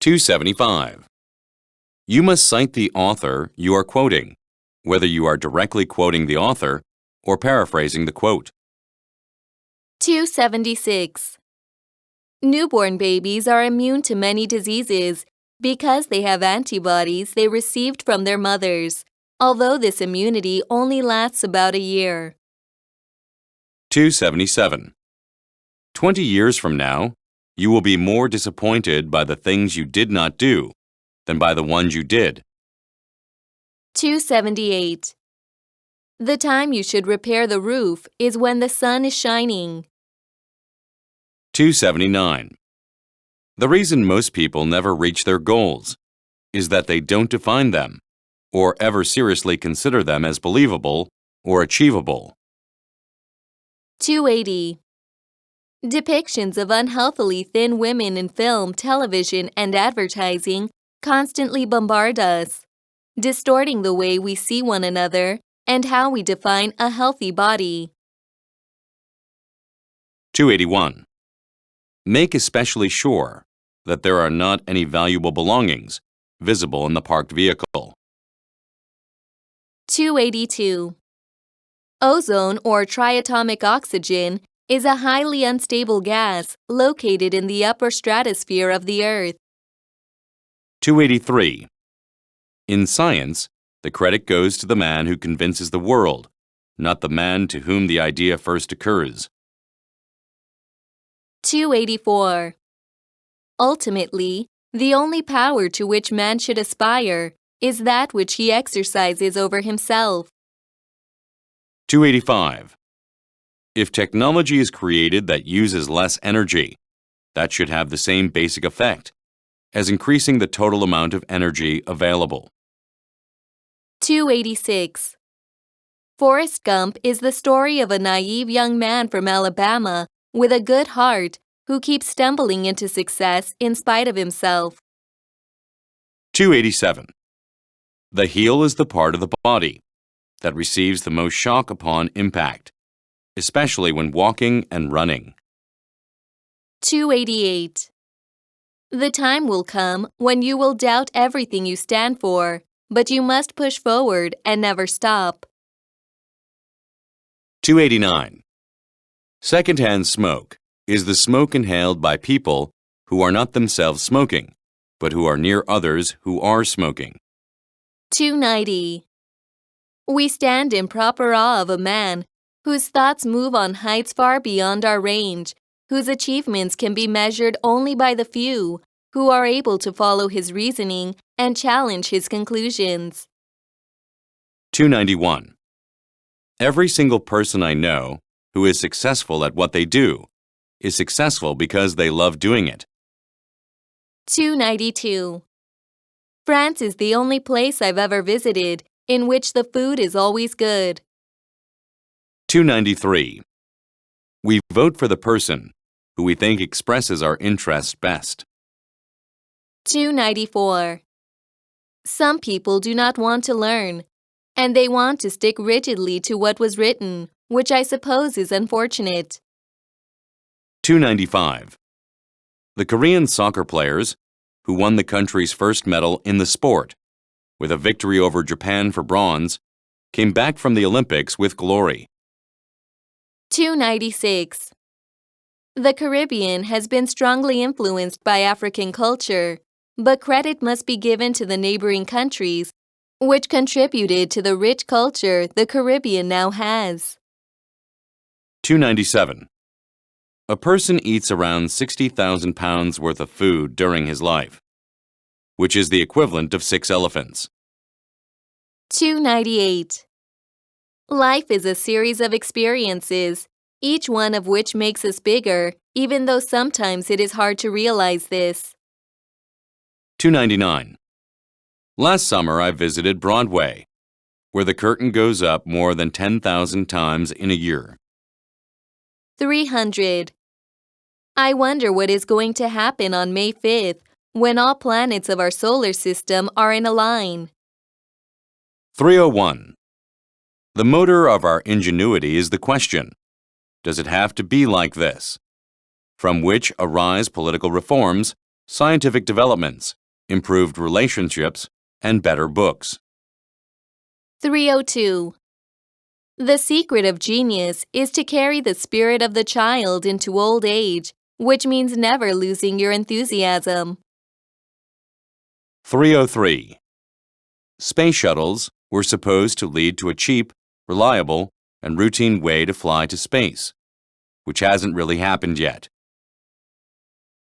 275. You must cite the author you are quoting, whether you are directly quoting the author or paraphrasing the quote. 276. Newborn babies are immune to many diseases because they have antibodies they received from their mothers, although this immunity only lasts about a year. 277. 20 years from now, you will be more disappointed by the things you did not do than by the ones you did. 278. The time you should repair the roof is when the sun is shining. 279. The reason most people never reach their goals is that they don't define them or ever seriously consider them as believable or achievable. 280. Depictions of unhealthily thin women in film, television, and advertising constantly bombard us, distorting the way we see one another and how we define a healthy body. 281. Make especially sure that there are not any valuable belongings visible in the parked vehicle. 282. Ozone or triatomic oxygen is a highly unstable gas located in the upper stratosphere of the Earth. 283. In science, the credit goes to the man who convinces the world, not the man to whom the idea first occurs. 284. Ultimately, the only power to which man should aspire is that which he exercises over himself. 285. If technology is created that uses less energy, that should have the same basic effect as increasing the total amount of energy available. 286. Forrest Gump is the story of a naive young man from Alabama with a good heart who keeps stumbling into success in spite of himself. 287. The heel is the part of the body that receives the most shock upon impact, especially when walking and running. 288. The time will come when you will doubt everything you stand for, but you must push forward and never stop. 289. Secondhand smoke is the smoke inhaled by people who are not themselves smoking, but who are near others who are smoking. 290. We stand in proper awe of a man whose thoughts move on heights far beyond our range, whose achievements can be measured only by the few who are able to follow his reasoning and challenge his conclusions. 291. Every single person I know who is successful at what they do is successful because they love doing it. 292. France is the only place I've ever visited in which the food is always good. 293. We vote for the person who we think expresses our interests best. 294. Some people do not want to learn, and they want to stick rigidly to what was written, which I suppose is unfortunate. 295. The Korean soccer players, who won the country's first medal in the sport, with a victory over Japan for bronze, came back from the Olympics with glory. 296. The Caribbean has been strongly influenced by African culture, but credit must be given to the neighboring countries, which contributed to the rich culture the Caribbean now has. 297. A person eats around 60,000 pounds worth of food during his life, which is the equivalent of 6 elephants. 298. Life is a series of experiences, each one of which makes us bigger, even though sometimes it is hard to realize this. 299. Last summer I visited Broadway, where the curtain goes up more than 10,000 times in a year. 300. I wonder what is going to happen on May 5th when all planets of our solar system are in a line. 301. The motor of our ingenuity is the question, does it have to be like this? From which arise political reforms scientific developments, improved relationships, and better books. 302. The secret of genius is to carry the spirit of the child into old age, which means never losing your enthusiasm. 303. Space shuttles were supposed to lead to a cheap, reliable, and routine way to fly to space, which hasn't really happened yet.